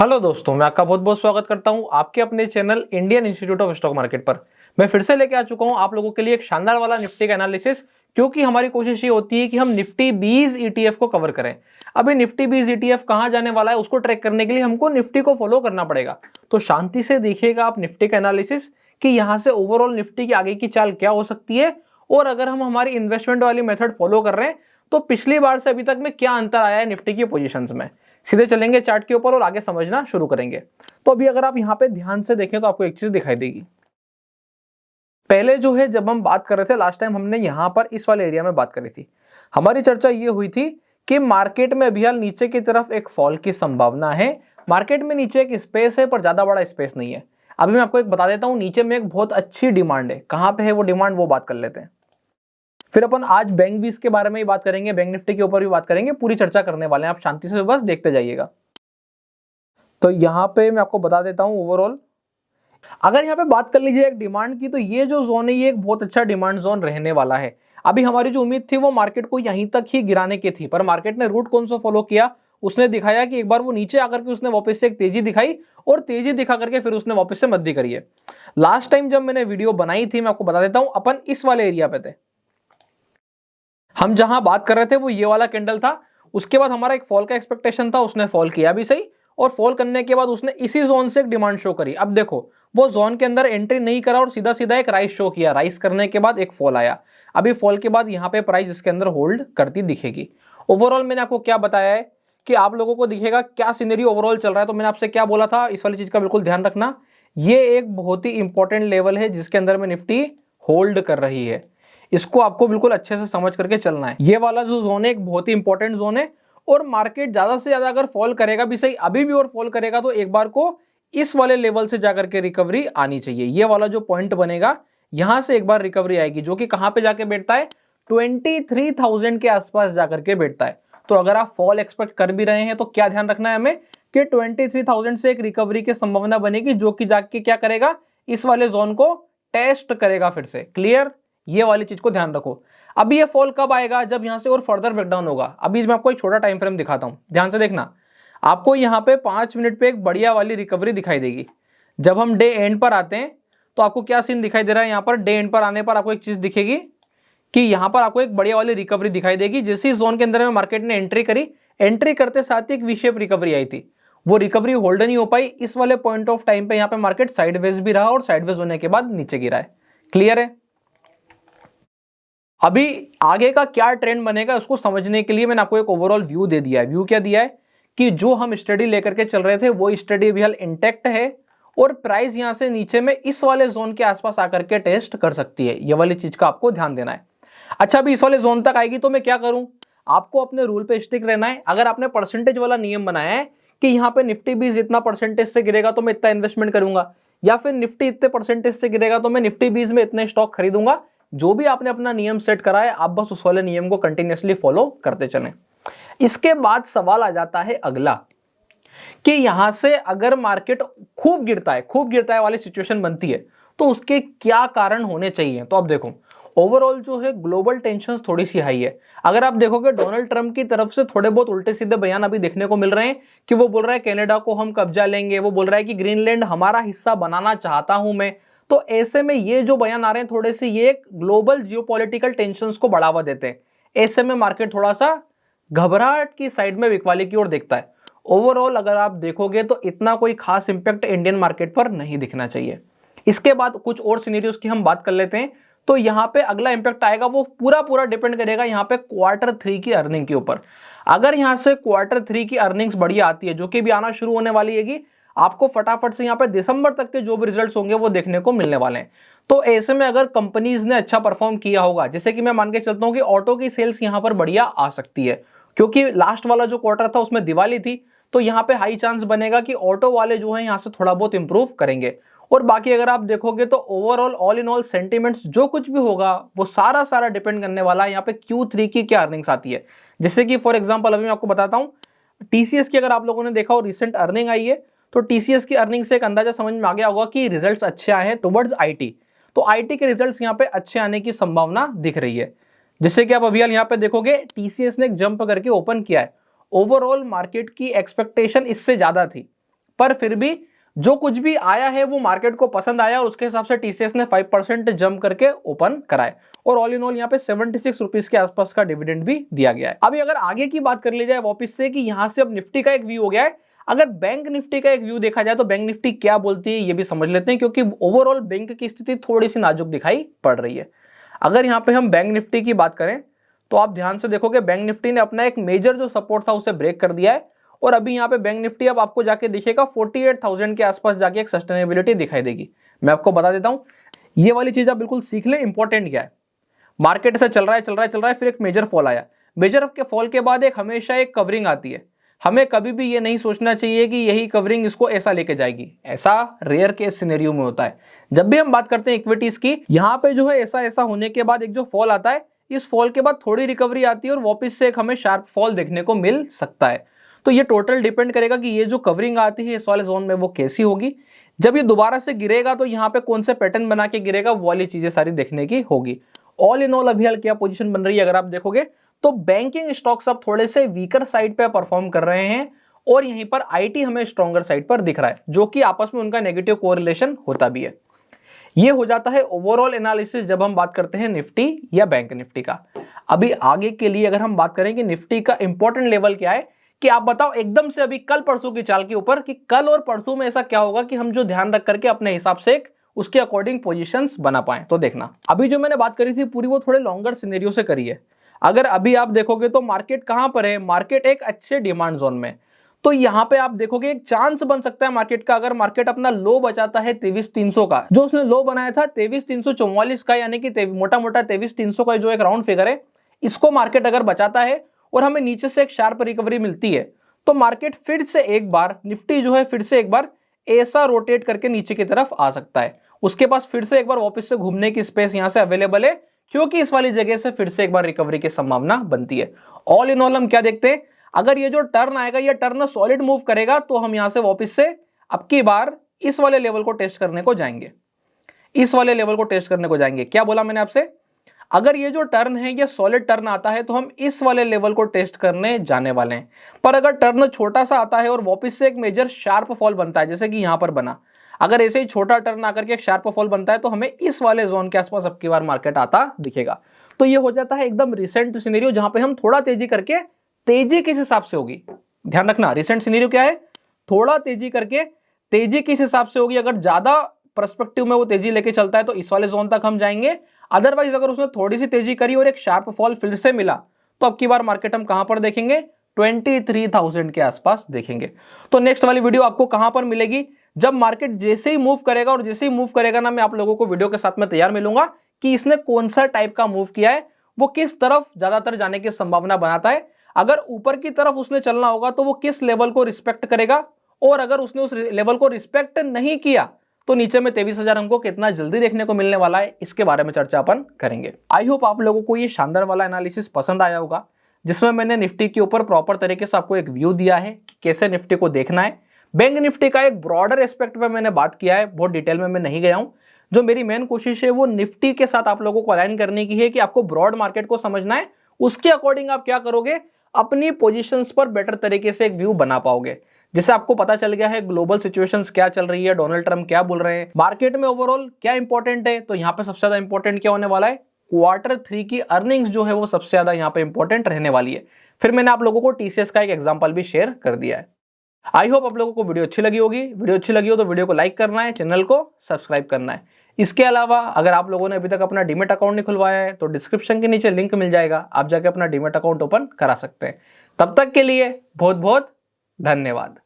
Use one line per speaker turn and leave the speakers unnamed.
Hello दोस्तों, मैं आपका बहुत बहुत स्वागत करता हूं आपके अपने channel Indian institute of stock market पर। मैं फिर से लेके आ चुका हूं आप लोगों के लिए एक शानदार वाला निफ्टी का एनालिसिस, क्योंकि हमारी कोशिश ये होती है कि हम निफ्टी 20 ईटीएफ को कवर करें। अभी निफ्टी 20 ईटीएफ कहां जाने वाला है उसको ट्रैक करने के लिए हमको निफ्टी को फॉलो करना पड़ेगा। तो शांति से देखिएगा आप निफ्टी का एनालिसिस कि यहाँ से ओवरऑल निफ्टी की आगे की चाल क्या हो सकती है, और अगर हम हमारी इन्वेस्टमेंट वाली मेथड फॉलो कर रहे हैं तो पिछली बार से अभी तक में क्या अंतर आया है निफ्टी की पोजीशंस में। सीधे चलेंगे चार्ट के ऊपर और आगे समझना शुरू करेंगे। तो अभी अगर आप यहाँ पे ध्यान से देखें तो आपको एक चीज दिखाई देगी। पहले जो है जब हम बात कर रहे थे लास्ट टाइम, हमने यहाँ पर इस वाले एरिया में बात करी थी। हमारी चर्चा ये हुई थी कि मार्केट में अभी हाल नीचे की तरफ एक फॉल की संभावना है। मार्केट में नीचे एक स्पेस है पर ज्यादा बड़ा स्पेस नहीं है। अभी मैं आपको एक बता देता हूँ, नीचे में एक बहुत अच्छी डिमांड है। कहाँ पे है वो डिमांड, वो बात कर लेते हैं। फिर अपन आज बैंक 20 के बारे में ही बात करेंगे, बैंक निफ्टी के ऊपर भी बात करेंगे, पूरी चर्चा करने वाले हैं। आप शांति से बस देखते जाइएगा। तो यहाँ पे मैं आपको बता देता हूँ ओवरऑल, अगर यहाँ पे बात कर लीजिए एक डिमांड की, तो ये जो जोन है ये एक बहुत अच्छा डिमांड जोन रहने वाला है। अभी हमारी जो उम्मीद थी वो मार्केट को यहीं तक ही गिराने की थी, पर मार्केट ने रूट कौन सा फॉलो किया, उसने दिखाया कि एक बार वो नीचे आकर के उसने वापस से एक तेजी दिखाई, और तेजी दिखा करके फिर उसने वापस से मद्दी करी है। लास्ट टाइम जब मैंने वीडियो बनाई थी, मैं आपको बता देता हूँ, अपन इस वाले एरिया पे थे। हम जहां बात कर रहे थे वो ये वाला कैंडल था। उसके बाद हमारा एक फॉल का एक्सपेक्टेशन था, उसने फॉल किया भी सही, और फॉल करने के बाद उसने इसी जोन से एक डिमांड शो करी। अब देखो वो जोन के अंदर एंट्री नहीं करा और सीधा सीधा एक राइस शो किया। राइस करने के बाद एक फॉल आया। अभी फॉल के बाद यहाँ पे प्राइस इसके अंदर होल्ड करती दिखेगी। ओवरऑल मैंने आपको क्या बताया है कि आप लोगों को दिखेगा क्या सिनेरियो ओवरऑल चल रहा है। तो मैंने आपसे क्या बोला था, इस वाली चीज का बिल्कुल ध्यान रखना। ये एक बहुत ही इंपॉर्टेंट लेवल है जिसके अंदर में निफ्टी होल्ड कर रही है। इसको आपको बिल्कुल अच्छे से समझ करके चलना है। ये वाला जो जोन है एक बहुत ही इंपॉर्टेंट जोन है, और मार्केट ज्यादा से ज्यादा अगर फॉल करेगा भी सही, अभी भी और फॉल करेगा तो एक बार को इस वाले लेवल से जाकर के रिकवरी आनी चाहिए। ये वाला जो पॉइंट बनेगा यहां से एक बार रिकवरी आएगी, जो कि कहां पे जाके बैठता है, 23,000 के आसपास जाकर के बैठता है। तो अगर आप फॉल एक्सपेक्ट कर भी रहे हैं तो क्या ध्यान रखना है हमें कि 23,000 से एक रिकवरी की संभावना बनेगी, जो कि जाके क्या करेगा, इस वाले जोन को टेस्ट करेगा फिर से। क्लियर, ये वाली चीज को ध्यान रखो। अभी ये फॉल कब आएगा, जब यहां से और फर्दर ब्रेकडाउन होगा। अभी मैं आपको एक छोटा टाइम फ्रेम दिखाता हूं, ध्यान से देखना। आपको यहां पे 5 मिनट पे एक बढ़िया वाली रिकवरी दिखाई देगी। जब हम डे एंड पर आते हैं तो आपको क्या सीन दिखाई दे रहा है, यहां पर डे एंड पर आने पर आपको एक चीज दिखेगी कि यहां पर आपको एक बढ़िया वाली रिकवरी दिखाई देगी। जिस जोन के अंदर में मार्केट ने एंट्री करी, एंट्री करते साथ ही एक वी शेप रिकवरी आई थी। वो रिकवरी होल्ड नहीं हो पाई। इस वाले पॉइंट ऑफ टाइम पे यहाँ पे मार्केट साइडवेज भी रहा, और साइडवेज होने के बाद नीचे गिरा है। क्लियर है। अभी आगे का क्या ट्रेंड बनेगा उसको समझने के लिए मैंने आपको एक ओवरऑल व्यू दे दिया है। व्यू क्या दिया है कि जो हम स्टडी लेकर के चल रहे थे वो स्टडी अभी हाल इंटैक्ट है, और प्राइस यहां से नीचे में इस वाले जोन के आसपास आकर के टेस्ट कर सकती है। ये वाली चीज का आपको ध्यान देना है। अच्छा, अभी इस वाले जोन तक आएगी तो मैं क्या करूं, आपको अपने रूल पे स्टिक रहना है। अगर आपने परसेंटेज वाला नियम बनाया है कि यहाँ पे निफ्टी 20 इतना परसेंटेज से गिरेगा तो मैं इतना इन्वेस्टमेंट करूंगा, या फिर निफ्टी इतने परसेंटेज से गिरेगा तो मैं निफ्टी 20 में इतने स्टॉक खरीदूंगा, जो भी आपने अपना नियम सेट करा है आप बस उस वाले नियम को कंटिन्यूअसली फॉलो करते चलें। इसके बाद सवाल आ जाता है अगला कि यहां से अगर मार्केट खूब गिरता है वाली सिचुएशन बनती है तो उसके क्या कारण होने चाहिए। तो अब देखो ओवरऑल जो है ग्लोबल टेंशन थोड़ी सी हाई है। अगर आप देखोगे डोनाल्ड ट्रंप की तरफ से थोड़े बहुत उल्टे सीधे बयान अभी देखने को मिल रहे हैं कि वो बोल रहा है कनाडा को हम कब्जा लेंगे, वो बोल रहा है कि ग्रीनलैंड हमारा हिस्सा बनाना चाहता हूं मैं। तो ऐसे में ये जो बयान आ रहे हैं थोड़े से ये ग्लोबल जियोपॉलिटिकल टेंशंस को बढ़ावा देते हैं। ऐसे में मार्केट थोड़ा सा घबराहट की साइड में, बिकवाली की ओर देखता है। ओवरऑल अगर आप देखोगे तो इतना कोई खास इंपैक्ट इंडियन मार्केट पर नहीं दिखना चाहिए। इसके बाद कुछ और सिनेरियोस की हम बात कर लेते हैं। तो यहाँ पे अगला इंपैक्ट आएगा वो पूरा डिपेंड करेगा यहाँ पे Q3 की अर्निंग के ऊपर। अगर यहाँ से Q3 की अर्निंग्स बढ़िया आती है, जो कि भी आना शुरू होने वाली है, आपको फटाफट से यहाँ पे दिसंबर तक के जो भी रिजल्ट्स होंगे वो देखने को मिलने वाले हैं। तो ऐसे में अगर कंपनीज ने अच्छा परफॉर्म किया होगा, जैसे कि मैं मान के चलता हूँ कि ऑटो की सेल्स यहाँ पर बढ़िया आ सकती है, क्योंकि लास्ट वाला जो क्वार्टर था उसमें दिवाली थी, तो यहाँ पे हाई चांस बनेगा कि ऑटो वाले जो है यहाँ से थोड़ा बहुत इंप्रूव करेंगे। और बाकी अगर आप देखोगे तो overall all in all sentiments जो कुछ भी होगा वो सारा डिपेंड करने वाला है यहाँ पे Q3 की क्या अर्निंग्स आती है। जैसे कि फॉर एग्जांपल अभी मैं आपको बताता हूँ, टीसीएस की अगर आप लोगों ने देखा और रिसेंट अर्निंग आई है तो टीसीएस की अर्निंग से एक अंदाजा समझ में आ गया होगा कि रिजल्ट्स अच्छे आए हैं टुवर्ड्स आईटी। तो आईटी के रिजल्ट्स यहाँ पे अच्छे आने की संभावना दिख रही है। जैसे कि आप अभी यहाँ पे देखोगे टीसीएस ने एक जंप करके ओपन किया है। ओवरऑल मार्केट की एक्सपेक्टेशन इससे ज्यादा थी, पर फिर भी जो कुछ भी आया है वो मार्केट को पसंद आया और उसके हिसाब से टीसीएस ने 5% जंप करके ओपन कराए और ऑल इन ऑल यहाँ पे 76 रुपीज के आसपास का डिविडेंड भी दिया गया है। अभी अगर आगे की बात कर ली जाए वापस से कि यहाँ से अब निफ्टी का एक व्यू हो गया है, अगर बैंक निफ्टी का एक व्यू देखा जाए तो बैंक निफ्टी क्या बोलती है ये भी समझ लेते हैं, क्योंकि ओवरऑल बैंक की स्थिति थोड़ी सी नाजुक दिखाई पड़ रही है। अगर यहाँ पे हम बैंक निफ्टी की बात करें तो आप ध्यान से देखोगे बैंक निफ्टी ने अपना एक मेजर जो सपोर्ट था उसे ब्रेक कर दिया है और अभी यहाँ पे बैंक निफ्टी अब आपको जाके दिखेगा 48,000 के आसपास जाके एक सस्टेनेबिलिटी दिखाई देगी। मैं आपको बता देता हूँ, ये वाली चीज आप बिल्कुल सीख लें। इंपॉर्टेंट क्या है, मार्केट से चल रहा है फिर एक मेजर फॉल आया, मेजर के फॉल के बाद एक हमेशा एक कवरिंग आती है। हमें कभी भी ये नहीं सोचना चाहिए कि यही कवरिंग इसको ऐसा लेके जाएगी, ऐसा रेयर केस सिनेरियो में होता है। जब भी हम बात करते हैं इक्विटीज की, यहाँ पे जो है ऐसा होने के बाद एक जो फॉल आता है, इस फॉल के बाद थोड़ी रिकवरी आती है और वापस से एक हमें शार्प फॉल देखने को मिल सकता है। तो ये टोटल डिपेंड करेगा कि ये जो कवरिंग आती है इस वाले जोन में वो कैसी होगी। जब ये दोबारा से गिरेगा तो यहाँ पे कौन से पैटर्न बना के गिरेगा वो वाली चीजें सारी देखने की होगी। ऑल इन ऑल अभी हाल क्या पोजीशन बन रही है अगर आप देखोगे तो बैंकिंग स्टॉक्स अब थोड़े से वीकर साइड पे परफॉर्म कर रहे हैं और यहीं पर आईटी हमें स्ट्रॉन्गर साइड पर दिख रहा है, जो कि आपस में उनका नेगेटिव कोरिलेशन होता भी है। ये हो जाता है ओवरऑल एनालिसिस जब हम बात करते हैं निफ्टी या बैंक निफ्टी का। अभी आगे के लिए अगर हम बात करें कि निफ्टी का इंपॉर्टेंट लेवल क्या है, कि आप बताओ एकदम से अभी कल परसों की चाल के ऊपर कि कल और परसों में ऐसा क्या होगा कि हम जो ध्यान रख करके अपने हिसाब से उसके अकॉर्डिंग पोजीशंस बना पाए। तो देखना, अभी जो मैंने बात करी थी पूरी वो थोड़े लॉन्गर सिनेरियो से करी है। अगर अभी आप देखोगे तो मार्केट कहां पर है, मार्केट एक अच्छे डिमांड जोन में। तो यहां पे आप देखोगे एक चांस बन सकता है मार्केट का, अगर मार्केट अपना लो बचाता है 23,300 का, जो उसने लो बनाया था 23,344 का, यानी कि मोटा मोटा 23,300 का जो एक राउंड फिगर है, इसको मार्केट अगर बचाता है और हमें नीचे से एक शार्प रिकवरी मिलती है तो मार्केट फिर से एक बार निफ्टी जो है फिर से एक बार ऐसा रोटेट करके नीचे की तरफ आ सकता है। उसके पास फिर से एक बार वापस से घूमने की स्पेस यहां से अवेलेबल है, क्योंकि इस वाली जगह से फिर से एक बार रिकवरी की संभावना बनती है। ऑल इन ऑल हम क्या देखते हैं, अगर ये जो टर्न आएगा ये टर्न सॉलिड मूव करेगा तो हम यहां से वापस से अब की बार इस वाले लेवल को टेस्ट करने को जाएंगे, इस वाले लेवल को टेस्ट करने को जाएंगे। क्या बोला मैंने आपसे, अगर ये जो टर्न है ये सॉलिड टर्न आता है तो हम इस वाले लेवल को टेस्ट करने जाने वाले हैं। पर अगर टर्न छोटा सा आता है और वापस से एक मेजर शार्प फॉल बनता है जैसे कि यहां पर बना, अगर ऐसे ही छोटा टर्न आकर के एक शार्प फॉल बनता है तो हमें इस वाले जोन के आसपास अब की बार मार्केट आता दिखेगा। तो ये हो जाता है एकदम रिसेंट सिनेरियो जहां पे हम थोड़ा तेजी करके, तेजी किस हिसाब से होगी ध्यान रखना, रिसेंट सिनेरियो क्या है, थोड़ा तेजी करके तेजी किस हिसाब से होगी। अगर ज्यादा पर्सपेक्टिव में वो तेजी लेके चलता है तो इस वाले जोन तक हम जाएंगे, अदरवाइज अगर उसने थोड़ी सी तेजी करी और एक शार्प फॉल फिर से मिला तो अब की बार मार्केट हम कहां पर देखेंगे, 23,000 के आसपास देखेंगे। तो नेक्स्ट वाली वीडियो आपको कहां पर मिलेगी, जब मार्केट जैसे ही मूव करेगा, और जैसे ही मूव करेगा ना मैं आप लोगों को वीडियो के साथ में तैयार मिलूंगा कि इसने कौन सा टाइप का मूव किया है, वो किस तरफ ज्यादातर जाने की संभावना बनाता है। अगर ऊपर की तरफ उसने चलना होगा तो वो किस लेवल को रिस्पेक्ट करेगा, और अगर उसने उस लेवल को रिस्पेक्ट नहीं किया तो नीचे में 23,000 हमको कितना जल्दी देखने को मिलने वाला है, इसके बारे में चर्चा अपन करेंगे। आई होप आप लोगों को ये शानदार वाला एनालिसिस पसंद आया होगा, जिसमें मैंने निफ्टी के ऊपर प्रॉपर तरीके से आपको एक व्यू दिया है कि कैसे निफ्टी को देखना है। बैंक निफ्टी का एक ब्रॉडर एस्पेक्ट पे मैंने बात किया है, बहुत डिटेल में मैं नहीं गया हूं। जो मेरी मेन कोशिश है वो निफ्टी के साथ आप लोगों को अलाइन करने की है कि आपको ब्रॉड मार्केट को समझना है, उसके अकॉर्डिंग आप क्या करोगे, अपनी पोजीशंस पर बेटर तरीके से एक व्यू बना पाओगे। जिससे आपको पता चल गया है ग्लोबल सिचुएशंस क्या चल रही है, डोनाल्ड ट्रम्प क्या बोल रहे हैं, मार्केट में ओवरऑल क्या इंपॉर्टेंट है। तो यहाँ पे सबसे ज्यादा इंपॉर्टेंट क्या होने वाला है, Q3 की अर्निंग्स जो है वो सबसे ज्यादा यहाँ पे इंपॉर्टेंट रहने वाली है। फिर मैंने आप लोगों को टीसीएस का एक एग्जांपल भी शेयर कर दिया है। आई होप आप लोगों को वीडियो अच्छी लगी होगी। वीडियो अच्छी लगी हो तो वीडियो को लाइक करना है, चैनल को सब्सक्राइब करना है। इसके अलावा अगर आप लोगों ने अभी तक अपना डीमेट अकाउंट नहीं खुलवाया है तो डिस्क्रिप्शन के नीचे लिंक मिल जाएगा, आप जाके अपना डीमेट अकाउंट ओपन करा सकते हैं। तब तक के लिए बहुत बहुत धन्यवाद।